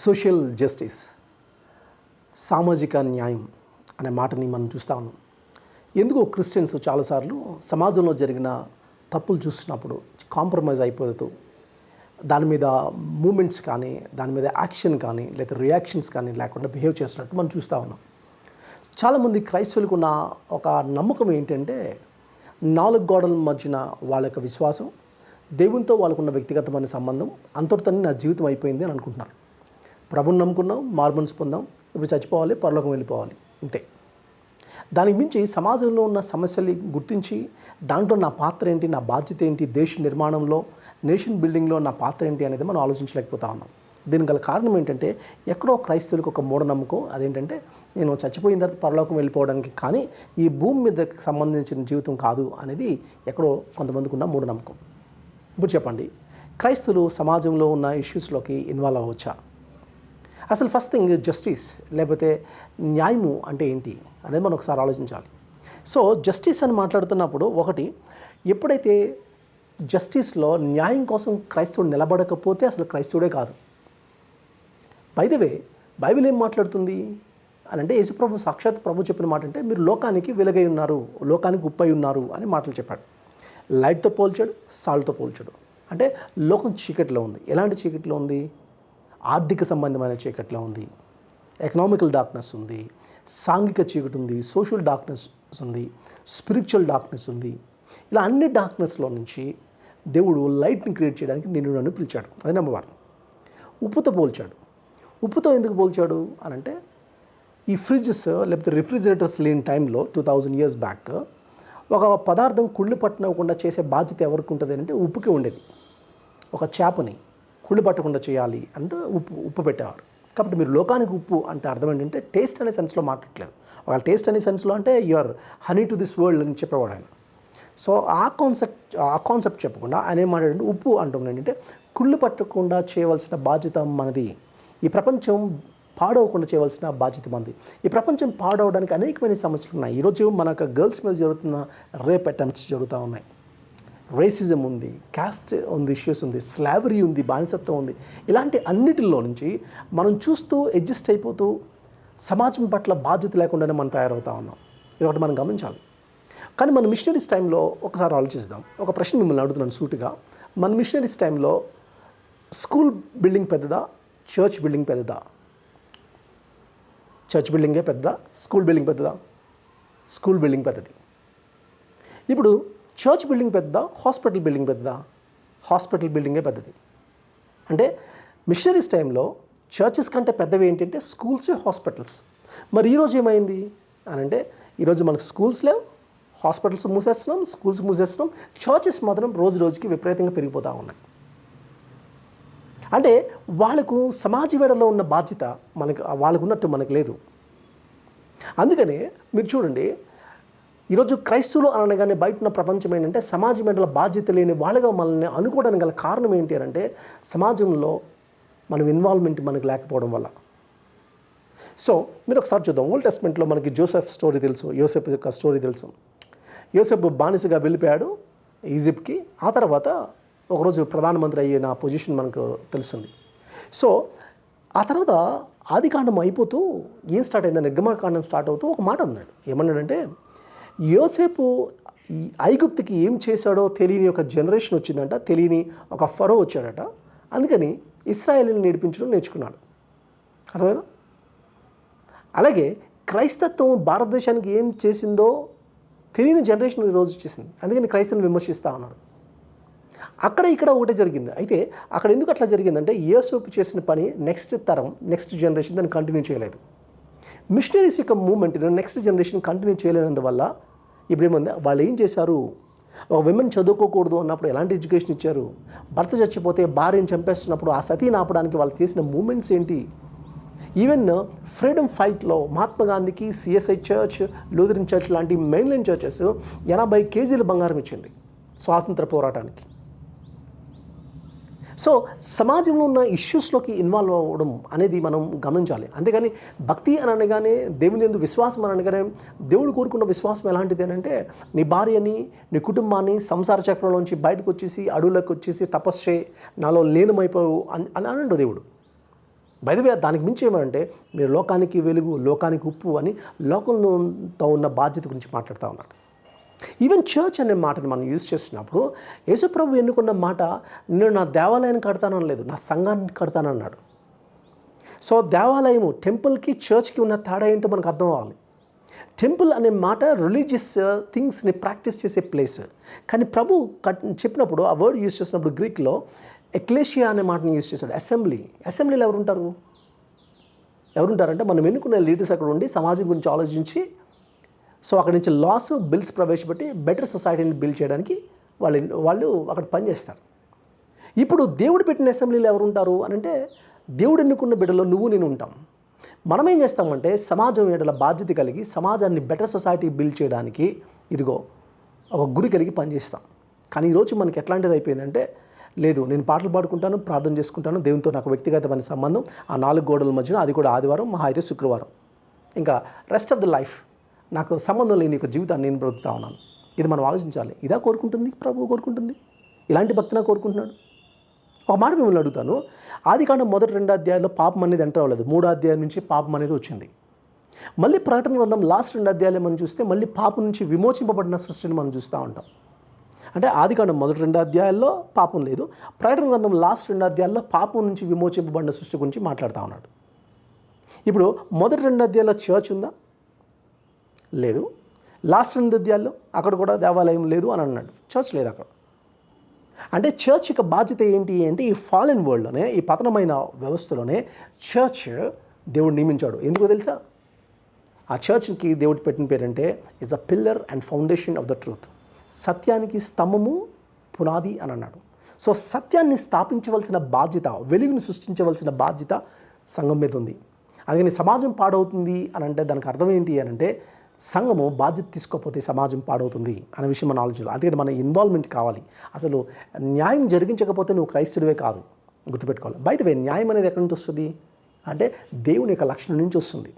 Social justice, సామాజిక న్యాయం అనే మాటని మనం చూస్తూ ఉన్నాం. ఎందుకో క్రిస్టియన్స్ చాలాసార్లు సమాజంలో జరిగిన తప్పులు చూసినప్పుడు కాంప్రమైజ్ అయిపోతూ దాని మీద మూమెంట్స్ కానీ, దాని మీద యాక్షన్ కానీ, లేదా రియాక్షన్స్ కానీ లేకుండా బిహేవ్ చేస్తున్నట్టు మనం చూస్తూ ఉన్నాం. చాలామంది క్రైస్తవులకు ఉన్న ఒక నమ్మకం ఏంటంటే, నాలుగు గోడల మధ్యన వాళ్ళ యొక్క విశ్వాసం, దేవునితో వాళ్ళకున్న వ్యక్తిగతమైన సంబంధం అంతటితోనే నా జీవితం అయిపోయింది అని అనుకుంటున్నారు. ప్రభుని నమ్ముకున్నాం, మార్మన్స్ పొందాం, ఇప్పుడు చచ్చిపోవాలి, పరలోకం వెళ్ళిపోవాలి, ఇంతే. దానికి మించి సమాజంలో ఉన్న సమస్యలు గుర్తించి దాంట్లో నా పాత్ర ఏంటి, నా బాధ్యత ఏంటి, దేశ నిర్మాణంలో, నేషన్ బిల్డింగ్లో నా పాత్ర ఏంటి అనేది మనం ఆలోచించలేకపోతా ఉన్నాం. దీనికి గల కారణం ఏంటంటే, ఎక్కడో క్రైస్తవులకు ఒక మూఢనమ్మకం. అదేంటంటే, నేను చచ్చిపోయిన తర్వాత పరలోకం వెళ్ళిపోవడానికి, కానీ ఈ భూమి మీదకి సంబంధించిన జీవితం కాదు అనేది ఎక్కడో కొంతమందికి ఉన్న మూఢనమ్మకం. ఇప్పుడు చెప్పండి, క్రైస్తవులు సమాజంలో ఉన్న ఇష్యూస్లోకి ఇన్వాల్వ్ అవ్వచ్చా? అసలు ఫస్ట్ థింగ్ జస్టిస్ లేకపోతే న్యాయము అంటే ఏంటి అనేది మనం ఒకసారి ఆలోచించాలి. సో జస్టిస్ అని మాట్లాడుతున్నప్పుడు ఒకటి, ఎప్పుడైతే జస్టిస్లో న్యాయం కోసం క్రైస్తవుడు నిలబడకపోతే అసలు క్రైస్తవుడే కాదు. బై ద వే బైబిల్ ఏం మాట్లాడుతుంది అని అంటే, యేసుప్రభు సాక్షాత్ ప్రభు చెప్పిన మాట అంటే, మీరు లోకానికి వెలుగై ఉన్నారు, లోకానికి ఉప్పై ఉన్నారు అని మాటలు చెప్పాడు. లైట్తో పోల్చాడు, సాల్ట్తో పోల్చాడు. అంటే లోకం చీకటిలో ఉంది. ఎలాంటి చీకటిలో ఉంది? ఆర్థిక సంబంధమైన చీకటిలో ఉంది, ఎకనామికల్ డార్క్నెస్ ఉంది, సాంఘిక చీకటి ఉంది, సోషల్ డార్క్నెస్ ఉంది, స్పిరిచువల్ డార్క్నెస్ ఉంది. ఇలా అన్ని డార్క్నెస్లో నుంచి దేవుడు లైట్ని క్రియేట్ చేయడానికి నిన్ను నన్ను పిలిచాడు. అది నెంబర్ వన్. ఉప్పుతో పోల్చాడు. ఉప్పుతో ఎందుకు పోల్చాడు అని అంటే, ఈ ఫ్రిడ్జెస్ లేకపోతే రిఫ్రిజిరేటర్స్ లేని టైంలో 2000 years బ్యాక్ ఒక పదార్థం కుళ్ళు పట్టకుండా చేసే బాధ్యత ఎవరికి ఉంటుంది అంటే ఉప్పుకి ఉండేది. ఒక చేపని కుళ్ళు పట్టకుండా చేయాలి అంటే ఉప్పు పెట్టేవారు. కాబట్టి మీరు లోకానికి ఉప్పు అంటే అర్థం ఏంటంటే, టేస్ట్ అనే సెన్స్లో మాట్లాడలేదు. ఒక టేస్ట్ అనే సెన్స్లో అంటే your honey to this world అని చెప్పేవాడు ఆయన. సో ఆ కాన్సెప్ట్ చెప్పకుండా ఆయన ఏం మాట్లాడంటే, ఉప్పు అంటుంది ఏంటంటే, కుళ్ళు పట్టకుండా చేయవలసిన బాధ్యత మనది. ఈ ప్రపంచం పాడవకుండా చేయవలసిన బాధ్యత మనది. ఈ ప్రపంచం పాడవడానికి అనేకమైన సమస్యలు ఉన్నాయి. ఈరోజు మనకు గర్ల్స్ మీద జరుగుతున్న రేప్ అటెంప్ట్స్ జరుగుతూ ఉన్నాయి. రేసిజం ఉంది, క్యాస్ట్ ఉంది, ఇష్యూస్ ఉంది, స్లావరీ ఉంది, బానిసత్వం ఉంది. ఇలాంటి అన్నిటిలో నుంచి మనం చూస్తూ అడ్జస్ట్ అయిపోతూ సమాజం పట్ల బాధ్యత లేకుండానే మనం తయారవుతూ ఉన్నాం. ఇది ఒకటి మనం గమనించాలి. కానీ మన మిషనరీస్ టైంలో ఒకసారి ఆలోచిద్దాం. ఒక ప్రశ్న మిమ్మల్ని అడుగుతున్నాను సూటిగా. మన మిషనరీస్ టైంలో స్కూల్ బిల్డింగ్ పెద్దదా, చర్చ్ బిల్డింగ్ పెద్దదా? చర్చ్ బిల్డింగే పెద్దదా, స్కూల్ బిల్డింగ్ పెద్దదా? స్కూల్ బిల్డింగ్ పెద్దది. ఇప్పుడు చర్చ్ బిల్డింగ్ పెద్దదా, హాస్పిటల్ బిల్డింగ్ పెద్దదా? హాస్పిటల్ బిల్డింగే పెద్దది. అంటే మిషనరీస్ టైంలో చర్చెస్ కంటే పెద్దవి ఏంటంటే స్కూల్స్, హాస్పిటల్స్. మరి ఈరోజు ఏమైంది అని అంటే, ఈరోజు మనకు స్కూల్స్ లేవు, హాస్పిటల్స్ మూసేస్తున్నాం, స్కూల్స్ మూసేస్తున్నాం, చర్చెస్ మాత్రం రోజు రోజుకి విపరీతంగా పెరిగిపోతూ ఉన్నాయి. అంటే వాళ్ళకు సమాజ వేడలో ఉన్న బాధ్యత వాళ్ళకు ఉన్నట్టు మనకు లేదు. అందుకనే మీరు చూడండి, ఈరోజు క్రైస్తవులు అనగానే బయట ఉన్న ప్రపంచం ఏంటంటే, సమాజ వేడల బాధ్యత లేని వాళ్ళగా మనల్ని అనుకోవడానికి గల కారణం ఏంటి అని అంటే, సమాజంలో మనం ఇన్వాల్వ్మెంట్ మనకు లేకపోవడం వల్ల. సో మీరు ఒకసారి చూద్దాం. ఓల్డ్ టెస్ట్మెంట్లో మనకి జోసెఫ్ స్టోరీ తెలుసు, యోసెఫ్ యొక్క స్టోరీ తెలుసు. యోసెఫ్ బానిసగా వెళ్ళిపోయాడు ఈజిప్ట్కి. ఆ తర్వాత ఒకరోజు ప్రధానమంత్రి అయిన పొజిషన్ మనకు తెలుస్తుంది. సో ఆ తర్వాత ఆదికాండం అయిపోతూ ఏం స్టార్ట్ అయిందని, నిర్గమకాండం స్టార్ట్ అవుతూ ఒక మాట అన్నాడు. ఏమన్నాడంటే, యోసేపు ఈ ఐగుప్తుకి ఏం చేశాడో తెలియని ఒక జనరేషన్ వచ్చిందంట, తెలియని ఒక ఫరో వచ్చాడట. అందుకని ఇశ్రాయేలుని నేర్చుకున్నాడు. అర్థమైందా? అలాగే క్రైస్తత్వం భారతదేశానికి ఏం చేసిందో తెలియని జనరేషన్ ఈరోజు వచ్చేసింది. అందుకని క్రైస్తవుని విమర్శిస్తూ ఉన్నారు. అక్కడ ఇక్కడ ఒకటే జరిగింది. అయితే అక్కడ ఎందుకు అట్లా జరిగిందంటే, యోసేపు చేసిన పని నెక్స్ట్ తరం, నెక్స్ట్ జనరేషన్ దాన్ని కంటిన్యూ చేయలేదు. మిషనరీస్ యొక్క మూమెంట్ని నెక్స్ట్ జనరేషన్ కంటిన్యూ చేయలేనందువల్ల ఇప్పుడు ఏముంది, వాళ్ళు ఏం చేశారు? ఒక విమెన్ చదువుకోకూడదు అన్నప్పుడు ఎలాంటి ఎడ్యుకేషన్ ఇచ్చారు? భర్త చచ్చిపోతే భార్యను చంపేస్తున్నప్పుడు ఆ సతీని ఆపడానికి వాళ్ళు చేసిన మూమెంట్స్ ఏంటి? ఈవెన్ ఫ్రీడమ్ ఫైట్లో మహాత్మా గాంధీకి సిఎస్ఐ చర్చ్, లూథరన్ చర్చ్ లాంటి మెయిన్లైన్ చర్చెస్ 80 kgs బంగారం ఇచ్చింది స్వాతంత్ర పోరాటానికి. సో సమాజంలో ఉన్న ఇష్యూస్లోకి ఇన్వాల్వ్ అవ్వడం అనేది మనం గమనించాలి. అంతేగాని భక్తి అని అనగానే, దేవుని యందు విశ్వాసం అని అనగానే, దేవుడు కోరుకున్న విశ్వాసం ఎలాంటిది అని అంటే, నీ భార్యని, నీ కుటుంబాన్ని సంసార చక్రంలోంచి బయటకు వచ్చేసి, అడవులకు వచ్చేసి తపస్సు చేయి, నాలో లీనమైపోవు అని అనండు దేవుడు. బై ద వే దానికి మించి ఏమంటే మీరు లోకానికి వెలుగు, లోకానికి ఉప్పు అని లోకంతో ఉన్న బాధ్యత గురించి మాట్లాడుతూ ఉన్నాడు. ఈవెన్ చర్చ్ అనే మాటను మనం యూజ్ చేస్తున్నప్పుడు యేసుప్రభు ఎన్నుకున్న మాట, నేను నా దేవాలయాన్ని కడతానని లేదు, నా సంఘాన్ని కడతానన్నాడు. సో దేవాలయము, టెంపుల్కి చర్చ్కి ఉన్న తేడా ఏంటో మనకు అర్థం అవ్వాలి. టెంపుల్ అనే మాట రిలీజియస్ థింగ్స్ని ప్రాక్టీస్ చేసే ప్లేస్. కానీ ప్రభు చెప్పినప్పుడు ఆ వర్డ్ యూజ్ చేసినప్పుడు గ్రీక్లో ఎక్లేషియా అనే మాటను యూజ్ చేశాడు. అసెంబ్లీలో ఎవరుంటారంటే మనం ఎన్నుకునే లీడర్స్ అక్కడ ఉండి సమాజం గురించి ఆలోచించి, సో అక్కడి నుంచి లాస్, బిల్స్ ప్రవేశపెట్టి బెటర్ సొసైటీని బిల్డ్ చేయడానికి వాళ్ళు అక్కడ పనిచేస్తారు. ఇప్పుడు దేవుడు పెట్టిన అసెంబ్లీలో ఎవరుంటారు అని అంటే, దేవుడు ఎన్నుకున్న బిడ్డలో నువ్వు నేను ఉంటాం. మనం ఏం చేస్తామంటే సమాజం ఎడల బాధ్యత కలిగి సమాజాన్ని బెటర్ సొసైటీ బిల్డ్ చేయడానికి ఇదిగో ఒక గురి కలిగి పనిచేస్తాం. కానీ ఈరోజు మనకి ఎట్లాంటిది అయిపోయిందంటే, లేదు నేను పాటలు పాడుకుంటాను, ప్రార్థన చేసుకుంటాను, దేవునితో నాకు వ్యక్తిగతమైన సంబంధం ఆ 4 గోడల మధ్యన, అది కూడా ఆదివారం, మహా అయితే శుక్రవారం, ఇంకా రెస్ట్ ఆఫ్ ద లైఫ్ నాకు సంబంధం లేని యొక్క జీవితాన్ని నేను బ్రతుకుతా ఉన్నాను. ఇది మనం ఆలోచించాలి. ఇదా కోరుకుంటుంది ప్రభువు? కోరుకుంటుంది ఇలాంటి భక్తినా కోరుకుంటున్నాడు? ఒక మాట మిమ్మల్ని అడుగుతాను. ఆదికాండం మొదటి 2 అధ్యాయాల్లో పాపం అనేది ఎంటర్ అవ్వలేదు. 3వ అధ్యాయం నుంచి పాపం అనేది వచ్చింది. మళ్ళీ ప్రకటన గ్రంథం లాస్ట్ 2 అధ్యాయాలు మనం చూస్తే మళ్ళీ పాపం నుంచి విమోచింపబడిన సృష్టిని మనం చూస్తూ ఉంటాం. అంటే ఆదికాండం మొదటి 2 అధ్యాయాల్లో పాపం లేదు, ప్రకటన గ్రంథం లాస్ట్ 2 అధ్యాయాల్లో పాపం నుంచి విమోచింపబడిన సృష్టి గురించి మాట్లాడుతూ ఉన్నాడు. ఇప్పుడు మొదటి 2 అధ్యాయాల్లో చర్చ్ ఉందా? లేదు. లాస్ట్ 2 అధ్యాయాల్లో అక్కడ కూడా దేవాలయం లేదు అని అన్నాడు. చర్చ్ లేదు అక్కడ. అంటే చర్చ్ యొక్క బాధ్యత ఏంటి అంటే, ఈ ఫాలెన్ వరల్డ్లోనే, ఈ పతనమైన వ్యవస్థలోనే చర్చ్ దేవుడు నియమించాడు. ఎందుకో తెలుసా? ఆ చర్చ్కి దేవుడు పెట్టిన పేరంటే is a pillar and foundation of the truth. సత్యానికి స్తంభము, పునాది అని అన్నాడు. సో సత్యాన్ని స్థాపించవలసిన బాధ్యత, వెలుగును సృష్టించవలసిన బాధ్యత సంఘం మీద ఉంది. అందుకని సమాజం పాడవుతుంది అని అంటే దానికి అర్థం ఏంటి అని అంటే, సంఘము బాధ్యత తీసుకోకపోతే సమాజం పాడవుతుంది అనే విషయం మనం ఆలోచించాలి. అందుకని మన ఇన్వాల్వ్మెంట్ కావాలి. అసలు న్యాయం జరిగించకపోతే నువ్వు క్రైస్తవుడివే కాదు, గుర్తుపెట్టుకోవాలి. బై ద వే న్యాయం అనేది ఎక్కడి నుంచి వస్తుంది అంటే దేవుని యొక్క లక్షణం నుంచి వస్తుంది.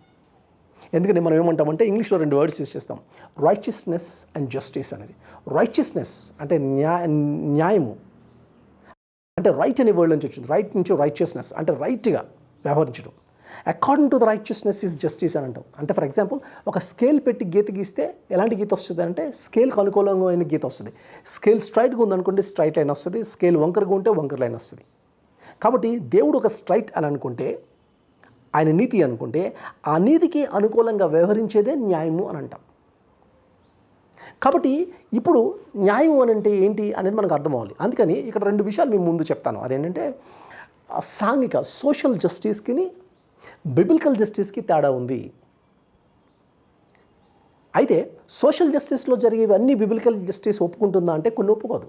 ఎందుకంటే మనం ఏమంటామంటే ఇంగ్లీష్లో 2 వర్డ్స్ యూజ్ చేస్తాం, రైచియస్నెస్ అండ్ జస్టిస్ అనేది. రైచియస్నెస్ అంటే న్యాయము, అంటే రైట్ అనే వర్డ్ నుంచి వచ్చింది. రైట్ నుంచి రైచియస్నెస్ అంటే రైట్గా వ్యవహరించడం. According to the righteousness is justice అని అంటాం. అంటే ఫర్ ఎగ్జాంపుల్ ఒక స్కేల్ పెట్టి గీత గీస్తే ఎలాంటి గీత వస్తుంది అంటే స్కేల్కి అనుకూలంగా గీత వస్తుంది. స్కేల్ స్ట్రైట్గా ఉందనుకోండి స్ట్రైట్ లైన్ వస్తుంది, స్కేల్ వంకరగా ఉంటే వంకర లైన్ వస్తుంది. కాబట్టి దేవుడు ఒక స్ట్రైట్ అని అనుకుంటే, ఆయన నీతి అనుకుంటే, ఆ నీతికి అనుకూలంగా వ్యవహరించేదే న్యాయము అని అంటాం. కాబట్టి ఇప్పుడు న్యాయం అని అంటే ఏంటి అనేది మనకు అర్థం అవ్వాలి. అందుకని ఇక్కడ 2 విషయాలు మేము ముందు చెప్తాను. అదేంటంటే సాంఘిక సోషల్ జస్టిస్కి బిబిలికల్ జస్టిస్కి తేడా ఉంది. అయితే సోషల్ జస్టిస్లో జరిగేవన్నీ బిబిలికల్ జస్టిస్ ఒప్పుకుంటుందా అంటే కొన్ని ఒప్పుకోదు.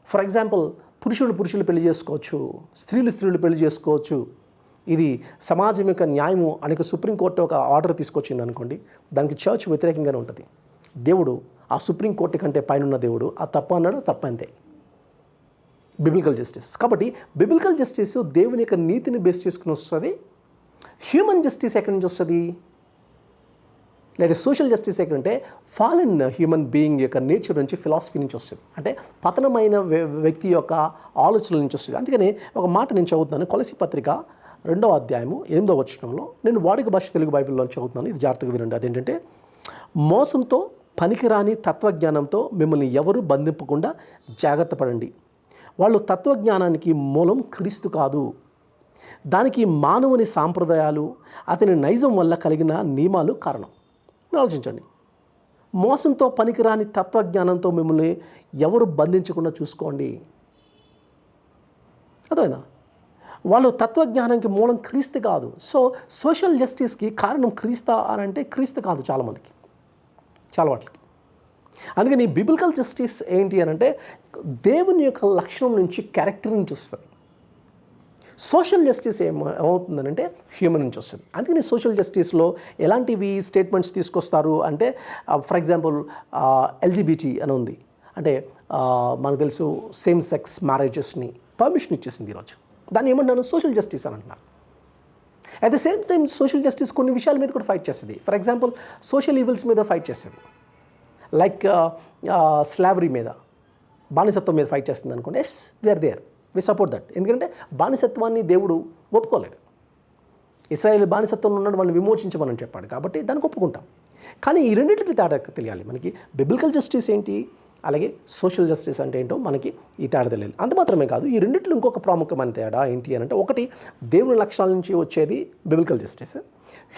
ఫర్ ఎగ్జాంపుల్ పురుషులు పెళ్లి చేసుకోవచ్చు, స్త్రీలు పెళ్లి చేసుకోవచ్చు. ఇది సమాజం యొక్క న్యాయము అని సుప్రీంకోర్టు ఒక ఆర్డర్ తీసుకొచ్చింది అనుకోండి, దానికి చర్చ్ వ్యతిరేకంగానే ఉంటుంది. దేవుడు ఆ సుప్రీంకోర్టు కంటే పైన దేవుడు ఆ తప్పు అన్నాడు, తప్పంతే. Biblical justice. కాబట్టి బిబిలికల్ జస్టిస్ దేవుని యొక్క నీతిని బేస్ చేసుకుని వస్తుంది. హ్యూమన్ జస్టిస్ ఎక్కడి నుంచి వస్తుంది? లేదా సోషల్ జస్టిస్ ఎక్కడంటే ఫాలెన్ హ్యూమన్ బీయింగ్ యొక్క నేచర్ నుంచి, ఫిలాసఫీ నుంచి వస్తుంది. అంటే పతనమైన వ్యక్తి యొక్క ఆలోచనల నుంచి వస్తుంది. అందుకని ఒక మాట నేను చదువుతున్నాను. కొలసీ పత్రిక 2వ అధ్యాయము 8వ వచనంలో, నేను వాడుక భాష తెలుగు బైబిల్లో చదువుతున్నాను, ఇది జాగ్రత్తగా వినండి. అదేంటంటే, మోసంతో పనికిరాని తత్వజ్ఞానంతో మిమ్మల్ని ఎవరు బంధింపకుండా జాగ్రత్త పడండి. వాళ్ళు తత్వజ్ఞానానికి మూలం క్రీస్తు కాదు, దానికి మానవుని సాంప్రదాయాలు, అతని నైజం వల్ల కలిగిన నియమాలు కారణం. ఆలోచించండి. మోసంతో పనికిరాని తత్వజ్ఞానంతో మిమ్మల్ని ఎవరు బంధించకుండా చూసుకోండి. అర్థమైందా? వాళ్ళు తత్వజ్ఞానానికి మూలం క్రీస్తు కాదు. సో సోషల్ జస్టిస్కి కారణం క్రీస్తా అని అంటే క్రీస్తు కాదు చాలామందికి, చాలా వాటికి. అందుకని బిబిలికల్ జస్టిస్ ఏంటి అని అంటే దేవుని యొక్క లక్షణం నుంచి, క్యారెక్టర్ నుంచి వస్తుంది. సోషల్ జస్టిస్ ఏమవుతుందనంటే హ్యూమన్ నుంచి వస్తుంది. అందుకని సోషల్ జస్టిస్లో ఎలాంటివి స్టేట్మెంట్స్ తీసుకొస్తారు అంటే, ఫర్ ఎగ్జాంపుల్ ఎల్జిబిటీ అని ఉంది. అంటే మనకు తెలుసు సేమ్ సెక్స్ మ్యారేజెస్ని పర్మిషన్ ఇచ్చేసింది ఈరోజు. దాన్ని ఏమన్నాను? సోషల్ జస్టిస్ అని అంటున్నారు. At the same time social justice కొన్ని విషయాల మీద కూడా ఫైట్ చేస్తుంది. ఫర్ ఎగ్జాంపుల్ సోషల్ ఈవిల్స్ మీద ఫైట్ చేస్తుంది. లైక్ స్లావరీ మీద, బానిసత్వం మీద ఫైట్ చేస్తుంది అనుకోండి. Yes, we are there, we support that. ఎందుకంటే బానిసత్వాన్ని దేవుడు ఒప్పుకోలేదు. ఇశ్రాయేల్ బానిసత్వంలో ఉన్నాడు, వాళ్ళని విమోచించమని చెప్పాడు కాబట్టి దానికి ఒప్పుకుంటాం. కానీ ఈ రెండింటికి తేడా తెలియాలి మనకి. బిబ్లికల్ జస్టిస్ ఏంటి, అలాగే సోషల్ జస్టిస్ అంటే ఏంటో మనకి ఈ తేడా తెలియాలి. అంత మాత్రమే కాదు, ఈ రెండిట్లో ఇంకొక ప్రాముఖ్యమైన తేడా ఏంటి అని అంటే, ఒకటి దేవుని లక్షణాల నుంచి వచ్చేది బిబ్లికల్ జస్టిస్,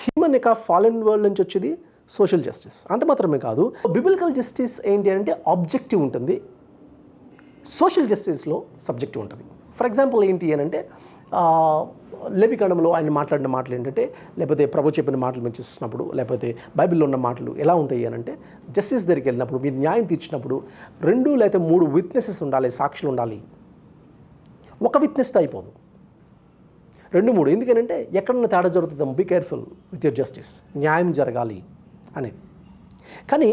హ్యూమన్ యొక్క ఫాలెన్ వరల్డ్ నుంచి వచ్చేది సోషల్ జస్టిస్. అంత మాత్రమే కాదు, బిబ్లికల్ జస్టిస్ ఏంటి అంటే ఆబ్జెక్టివ్ ఉంటుంది, సోషల్ జస్టిస్లో సబ్జెక్టివ్ ఉంటుంది. ఫర్ ఎగ్జాంపుల్ ఏంటి అని అంటే, లేవికాండంలో ఆయన మాట్లాడిన మాటలు ఏంటంటే, లేకపోతే ప్రభు చెప్పిన మాటలు మీరు చూసినప్పుడు, లేకపోతే బైబిల్లో ఉన్న మాటలు ఎలా ఉంటాయి అని అంటే, జస్టిస్ దగ్గరికి వెళ్ళినప్పుడు, మీరు న్యాయం తీర్చినప్పుడు 2 లేదా 3 విట్నెసెస్ ఉండాలి, సాక్షులు ఉండాలి. ఒక విట్నెస్తో అయిపోదు, 2, 3. ఎందుకనంటే ఎక్కడన్నా తేడా జరుగుతుందో be careful with your justice, న్యాయం జరగాలి అనేది. కానీ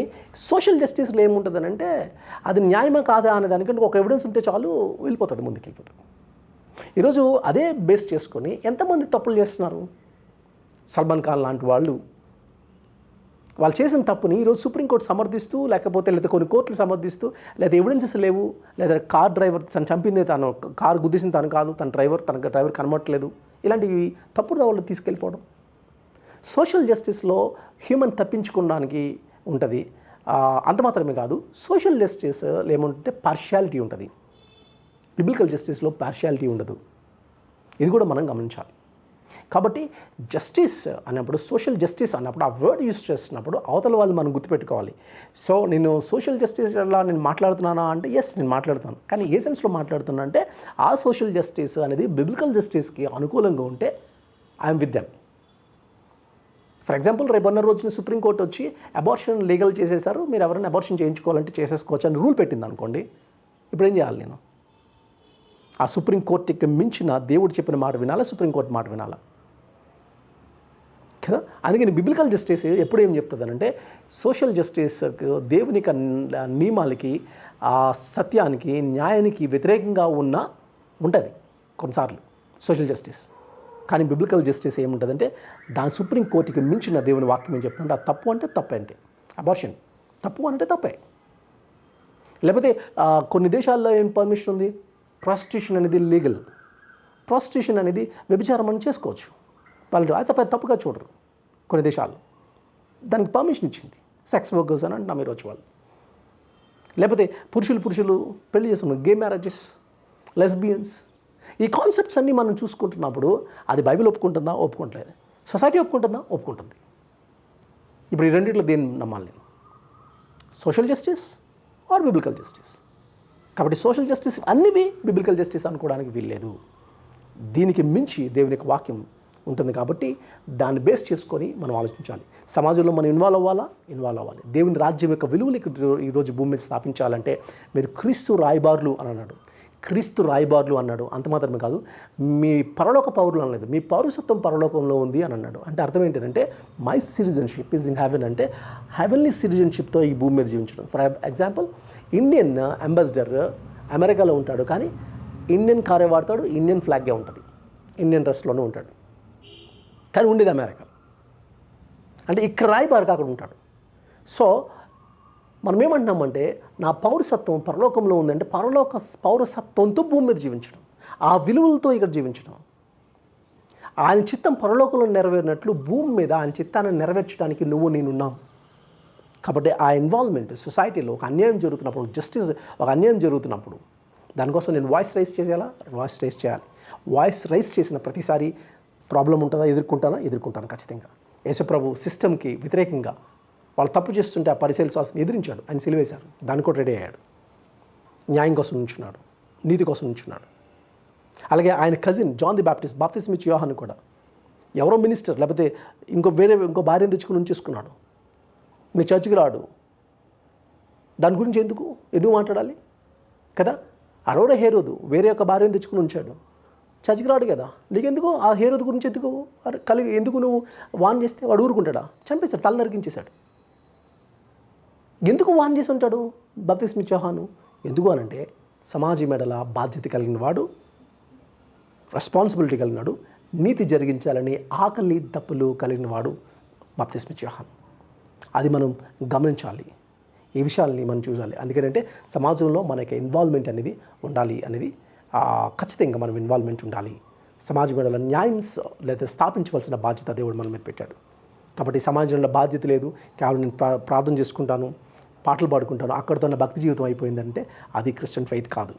సోషల్ జస్టిస్లో ఏముంటుందని అంటే, అది న్యాయమా కాదా అనే దానికంటే ఒక ఎవిడెన్స్ ఉంటే చాలు, వెళ్ళిపోతుంది, ముందుకు వెళ్ళిపోతుంది. ఈరోజు అదే బేస్ చేసుకొని ఎంతమంది తప్పులు చేస్తున్నారు. సల్మాన్ ఖాన్ లాంటి వాళ్ళు చేసిన తప్పుని ఈరోజు సుప్రీంకోర్టు సమర్థిస్తూ, లేదా కొన్ని కోర్టులు సమర్థిస్తూ, లేదా ఎవిడెన్సెస్ లేవు, లేదా కార్ డ్రైవర్ తను చంపింది తను, కారు గుద్దేసింది తను కాదు, తన డ్రైవర్ కనబడట్లేదు, ఇలాంటివి తప్పుడు దావులు తీసుకెళ్ళిపోవడం. సోషల్ జస్టిస్లో హ్యూమన్ తప్పించుకోవడానికి ఉంటుంది. అంత మాత్రమే కాదు, సోషల్ జస్టిస్ ఏమంటే పార్షియాలిటీ ఉంటుంది, బిబ్లికల్ జస్టిస్లో పార్షియాలిటీ ఉండదు. ఇది కూడా మనం గమనించాలి. కాబట్టి జస్టిస్ అన్నప్పుడు, సోషల్ జస్టిస్ అన్నప్పుడు, ఆ వర్డ్ యూస్ చేస్తున్నప్పుడు అవతల వాళ్ళు మనం గుర్తుపెట్టుకోవాలి. సో నేను సోషల్ జస్టిస్ ఎలా నేను మాట్లాడుతున్నానా అంటే, ఎస్ నేను మాట్లాడుతాను, కానీ ఏ సెన్స్లో మాట్లాడుతున్నా అంటే, ఆ సోషల్ జస్టిస్ అనేది బిబ్లికల్ జస్టిస్కి అనుకూలంగా ఉంటే I'm with them. For example, రేపన్న రోజున సుప్రీంకోర్టు వచ్చి అబార్షన్ లీగల్ చేసేసారు, మీరు ఎవరైనా అబార్షన్ చేయించుకోవాలంటే చేసేసుకోవచ్చు అని రూల్ పెట్టింది అనుకోండి, ఇప్పుడు ఏం చేయాలి నేను? ఆ సుప్రీంకోర్టుకి మించిన దేవుడు చెప్పిన మాట వినాలా, సుప్రీంకోర్టు మాట వినాలా కదా? అందుకని బిబ్లికల్ జస్టిస్ ఎప్పుడు ఏం చెప్తుందనంటే, సోషల్ జస్టిస్ దేవుని యొక్క నియమాలకి, ఆ సత్యానికి, న్యాయానికి వ్యతిరేకంగా ఉంటుంది కొన్నిసార్లు సోషల్ జస్టిస్. కానీ బిబ్లికల్ జస్టిస్ ఏముంటుందంటే, దాని సుప్రీంకోర్టుకి మించిన దేవుని వాక్యం ఏం చెప్తుందంటే, ఆ తప్పు అంటే తప్పే, అంతే. అబార్షన్ తప్పు అంటే తప్పే. లేకపోతే కొన్ని దేశాల్లో ఏం పర్మిషన్ ఉంది, ప్రాస్టిట్యూషన్ అనేది లీగల్, ప్రాస్టిట్యూషన్ అనేది వ్యభిచారం అని చేసుకోవచ్చు వాళ్ళు, అది తప్పుగా చూడరు కొన్ని దేశాలు, దానికి పర్మిషన్ ఇచ్చింది. సెక్స్ వర్కర్స్ అని అంటున్నాం ఈరోజు వాళ్ళు. లేకపోతే పురుషులు పెళ్లి చేసుకున్నారు, గే మ్యారేజెస్, లెస్బియన్స్, ఈ కాన్సెప్ట్స్ అన్నీ మనం చూసుకుంటున్నప్పుడు అది బైబిల్ ఒప్పుకుంటుందా, ఒప్పుకుంటలేదు. సొసైటీ ఒప్పుకుంటుందా, ఒప్పుకుంటుంది. ఇప్పుడు ఈ రెండిట్లో దేన్ని నమ్మాలి నేను, social justice R biblical justice? కాబట్టి సోషల్ జస్టిస్ అన్నివి బిబ్లికల్ జస్టిస్ అనుకోవడానికి వీల్లేదు. దీనికి మించి దేవుని యొక్క వాక్యం ఉంటుంది కాబట్టి దాన్ని బేస్ చేసుకొని మనం ఆలోచించాలి. సమాజంలో మనం ఇన్వాల్వ్ అవ్వాలి. దేవుని రాజ్యం యొక్క విలువలు ఈరోజు భూమి మీద స్థాపించాలంటే మీరు క్రీస్తు రాయబారులు అన్నాడు. అంత మాత్రమే కాదు, మీ పరలోక పౌరులు అనలేదు, మీ పౌరసత్వం పరలోకంలో ఉంది అని అన్నాడు. అంటే అర్థం ఏంటంటే, my citizenship is in heaven, అంటే హెవెన్లీ సిటిజన్షిప్తో ఈ భూమి మీద జీవించడం. ఫర్ ఎగ్జాంపుల్, ఇండియన్ అంబాసిడర్ అమెరికాలో ఉంటాడు, కానీ ఇండియన్ కారే వాడతాడు, ఇండియన్ ఫ్లాగే ఉంటుంది, ఇండియన్ డ్రెస్లోనే ఉంటాడు, కానీ ఉండేది అమెరికా. అంటే ఇక్కడ రాయబారుగా అక్కడ ఉంటాడు. సో మనం ఏమంటున్నామంటే, నా పౌరసత్వం పరలోకంలో ఉందంటే పౌరసత్వంతో భూమి మీద జీవించడం, ఆ విలువలతో ఇక్కడ జీవించడం, ఆయన చిత్తం పరలోకంలో నెరవేరినట్లు భూమి మీద ఆయన చిత్తాన్ని నెరవేర్చడానికి నేనున్నాం. కాబట్టి ఆ ఇన్వాల్వ్మెంట్ సొసైటీలో ఒక అన్యాయం జరుగుతున్నప్పుడు దానికోసం నేను వాయిస్ రైజ్ చేయాలి. వాయిస్ రైజ్ చేసిన ప్రతిసారి ప్రాబ్లం ఉంటుందా, ఎదుర్కొంటాను ఖచ్చితంగా. యేసుప్రభు సిస్టమ్కి వ్యతిరేకంగా వాళ్ళు తప్పు చేస్తుంటే ఆ పరిశీలి శాస్త్రం ఎదిరించాడు, ఆయన సిలువేశారు, దానికి కూడా రెడీ అయ్యాడు, న్యాయం కోసం నుంచున్నాడు, నీతి కోసం నుంచున్నాడు. అలాగే ఆయన కజిన్ జాన్ ది బాప్టిస్ట్ ఇచ్చి యోహాను కూడా ఎవరో మినిస్టర్, లేకపోతే ఇంకో భార్యను తెచ్చుకుని ఉంచేసుకున్నాడు, నీ చర్చికి రాడు, దాని గురించి ఎందుకు మాట్లాడాలి కదా? అడవడ హేరోదు వేరే ఒక భార్యను తెచ్చుకుని ఉంచాడు, చర్చికి రాడు కదా, నీకెందుకు ఆ హేరోదు గురించి ఎందుకు నువ్వు వాన్ చేస్తే వాడు ఊరుకుంటాడా? చంపేశాడు, తల నరికించేశాడు. ఎందుకు వాన్ చేసి ఉంటాడు బాప్తిస్మ ఇచ్చే యోహాను? ఎందుకు అనంటే, సమాజం మెడల బాధ్యత కలిగిన వాడు, రెస్పాన్సిబిలిటీ కలిగినాడు, నీతి జరిగించాలని ఆకలి దప్పులు కలిగిన వాడు బాప్తిస్మ ఇచ్చే యోహాను. అది మనం గమనించాలి, ఈ విషయాల్ని మనం చూడాలి. అందుకంటే సమాజంలో మనకి ఇన్వాల్వ్మెంట్ అనేది ఉండాలి అనేది ఖచ్చితంగా మనం ఇన్వాల్వ్మెంట్ ఉండాలి. సమాజం మీద న్యాయం లేదా స్థాపించవలసిన బాధ్యత దేవుడు మన మీద పెట్టాడు. కాబట్టి సమాజంలో బాధ్యత లేదు, కేవలం నేను ప్రార్థన చేసుకుంటాను, పాటలు పాడుకుంటాను, అక్కడితో నా భక్తి జీవితం అయిపోయిందంటే అది క్రిస్టియన్ ఫెయిత్ కాదు.